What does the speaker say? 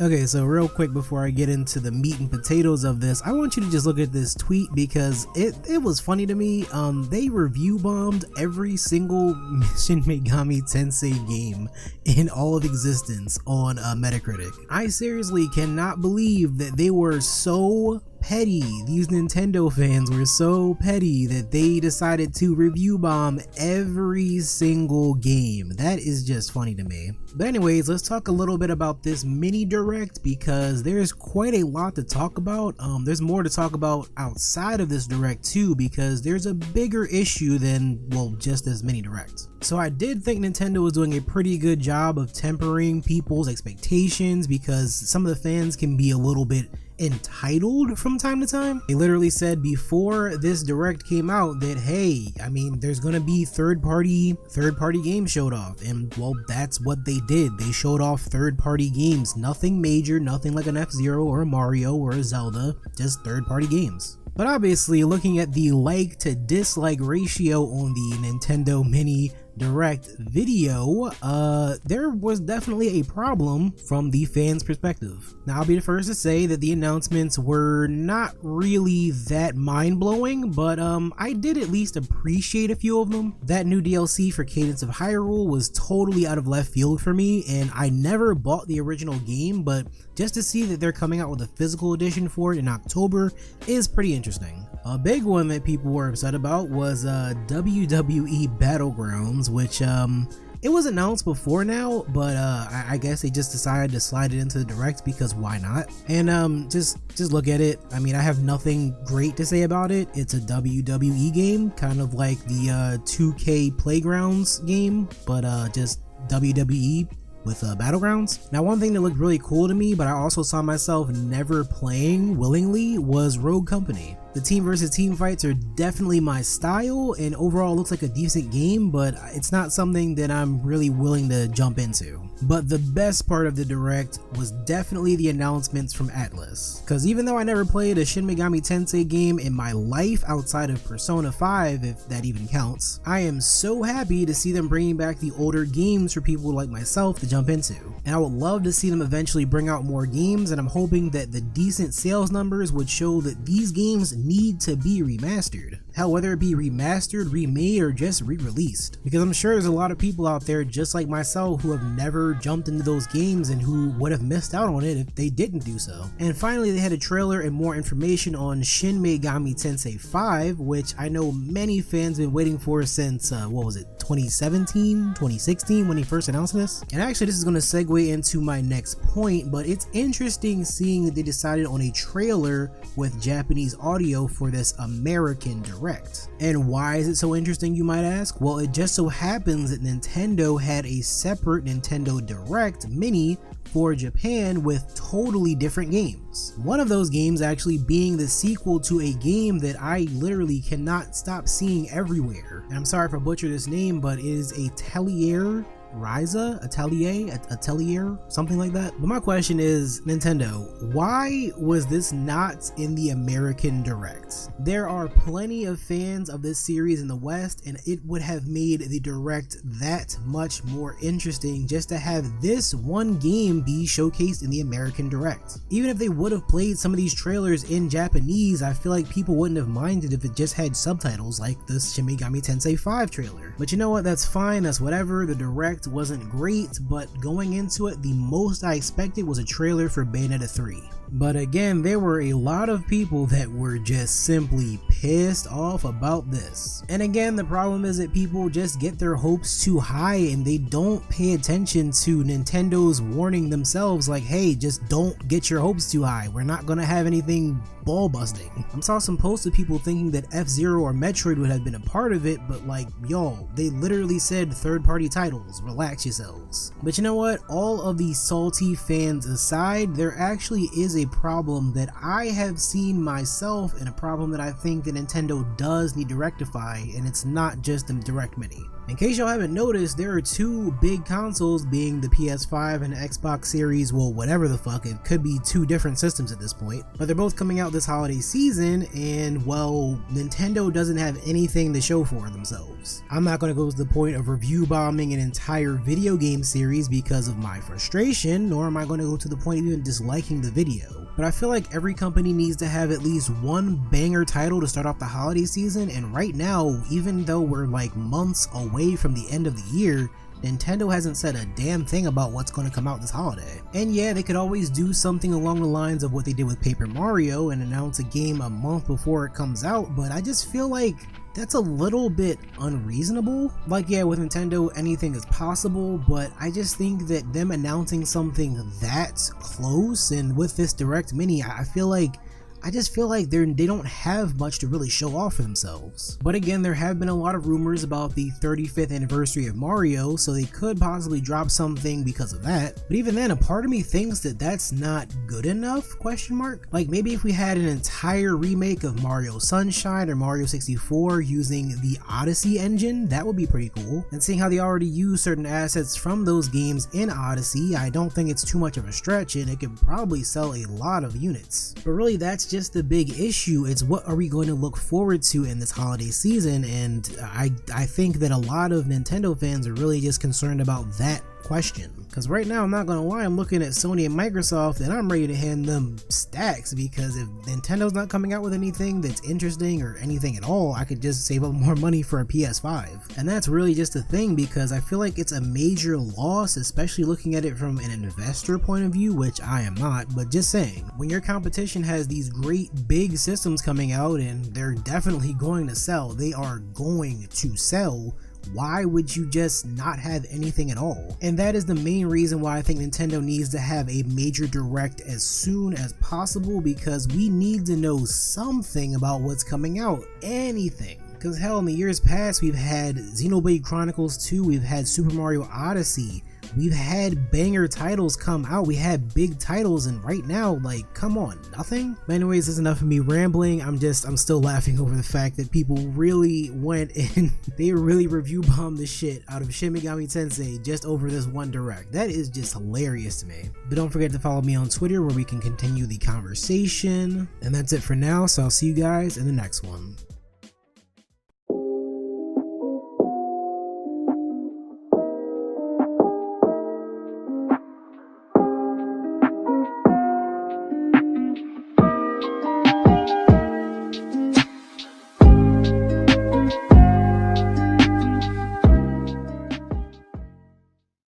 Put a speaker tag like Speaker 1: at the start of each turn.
Speaker 1: Okay, so real quick before I get into the meat and potatoes of this, I want you to just look at this tweet because it was funny to me. They review bombed every single Shin Megami Tensei game in all of existence on Metacritic. I seriously cannot believe that they were so petty. These Nintendo fans were so petty that they decided to review bomb every single game. That is just funny to me. But anyways, let's talk a little bit about this mini direct because there's quite a lot to talk about. There's more to talk about outside of this direct too, because there's a bigger issue than, well, just this mini direct. So I did think Nintendo was doing a pretty good job of tempering people's expectations because some of the fans can be a little bit entitled from time to time. They literally said before this direct came out that, hey, I mean, there's gonna be third party games showed off, and well, that's what they did. They showed off third-party games, nothing major, nothing like an F-Zero or a Mario or a Zelda, just third-party games. But obviously, looking at the like to dislike ratio on the Nintendo Mini Direct video, there was definitely a problem from the fans' perspective. Now, I'll be the first to say that the announcements were not really that mind-blowing, but I did at least appreciate a few of them. That new DLC for Cadence of Hyrule was totally out of left field for me, and I never bought the original game, but just to see that they're coming out with a physical edition for it in October is pretty interesting. A big one that people were upset about was WWE Battlegrounds, which it was announced before now, but I guess they just decided to slide it into the direct because why not? And just look at it. I mean, I have nothing great to say about it. It's a WWE game, kind of like the 2K Playgrounds game, but just WWE with Battlegrounds. Now, one thing that looked really cool to me, but I also saw myself never playing willingly, was Rogue Company. The team versus team fights are definitely my style, and overall looks like a decent game, but it's not something that I'm really willing to jump into. But the best part of the direct was definitely the announcements from Atlus, because even though I never played a Shin Megami Tensei game in my life outside of Persona 5, if that even counts, I am so happy to see them bringing back the older games for people like myself to jump into. And I would love to see them eventually bring out more games, and I'm hoping that the decent sales numbers would show that these games need to be remastered. Hell, whether it be remastered, remade, or just re-released. Because I'm sure there's a lot of people out there just like myself who have never jumped into those games and who would have missed out on it if they didn't do so. And finally, they had a trailer and more information on Shin Megami Tensei 5, which I know many fans have been waiting for since, 2017, 2016 when he first announced this. And actually, this is going to segue into my next point, but it's interesting seeing that they decided on a trailer with Japanese audio for this American direct. And why is it so interesting, you might ask? Well, it just so happens that Nintendo had a separate Nintendo Direct Mini for Japan with totally different games. One of those games actually being the sequel to a game that I literally cannot stop seeing everywhere. And I'm sorry if I butcher this name, but it is Atelier Ryza, Atelier, something like that. But my question is, Nintendo, why was this not in the American Direct? There are plenty of fans of this series in the West, and it would have made the Direct that much more interesting just to have this one game be showcased in the American Direct. Even if they would have played some of these trailers in Japanese, I feel like people wouldn't have minded if it just had subtitles like the Shin Megami Tensei 5 trailer. But you know what, that's fine, that's whatever. The Direct wasn't great, but going into it, the most I expected was a trailer for Bayonetta 3. But again, there were a lot of people that were just simply pissed off about this. And again, the problem is that people just get their hopes too high and they don't pay attention to Nintendo's warning themselves like, hey, just don't get your hopes too high. We're not gonna have anything ball busting. I saw some posts of people thinking that F-Zero or Metroid would have been a part of it, but like, yo, they literally said third-party titles, relax yourselves. But you know what? All of these salty fans aside, there actually is a problem that I have seen myself and a problem that I think that Nintendo does need to rectify, and it's not just the Direct Mini. In case y'all haven't noticed, there are two big consoles, being the PS5 and the Xbox Series, well, whatever the fuck, it could be two different systems at this point, but they're both coming out this holiday season, and well, Nintendo doesn't have anything to show for themselves. I'm not going to go to the point of review bombing an entire video game series because of my frustration, nor am I going to go to the point of even disliking the video. But I feel like every company needs to have at least one banger title to start off the holiday season, and right now, even though we're like months away from the end of the year, Nintendo hasn't said a damn thing about what's going to come out this holiday. And yeah, they could always do something along the lines of what they did with Paper Mario and announce a game a month before it comes out, but I just feel like that's a little bit unreasonable. Like, yeah, with Nintendo, anything is possible, but I just think that them announcing something that close, and with this Direct Mini, I just feel like they don't have much to really show off for themselves. But again, there have been a lot of rumors about the 35th anniversary of Mario, so they could possibly drop something because of that. But even then, a part of me thinks that that's not good enough, question mark? Like, maybe if we had an entire remake of Mario Sunshine or Mario 64 using the Odyssey engine, that would be pretty cool. And seeing how they already use certain assets from those games in Odyssey, I don't think it's too much of a stretch, and it could probably sell a lot of units. But really, that's just the big issue. It's what are we going to look forward to in this holiday season, and I think that a lot of Nintendo fans are really just concerned about that question. Because right now, I'm not gonna lie, I'm looking at Sony and Microsoft and I'm ready to hand them stacks, because if Nintendo's not coming out with anything that's interesting or anything at all, I could just save up more money for a PS5. And that's really just a thing, because I feel like it's a major loss, especially looking at it from an investor point of view, which I am not, but just saying, when your competition has these great big systems coming out and they're definitely going to sell, they are going to sell, why would you just not have anything at all? And that is the main reason why I think Nintendo needs to have a major direct as soon as possible, because we need to know something about what's coming out, anything. Because hell, in the years past, we've had Xenoblade Chronicles 2, we've had Super Mario Odyssey, we've had banger titles come out, we had big titles, and right now, like, come on, nothing? But anyways, that's enough of me rambling. I'm still laughing over the fact that people really went and they really review bombed the shit out of Shin Megami Tensei just over this one direct. That is just hilarious to me. But don't forget to follow me on Twitter where we can continue the conversation. And that's it for now, so I'll see you guys in the next one.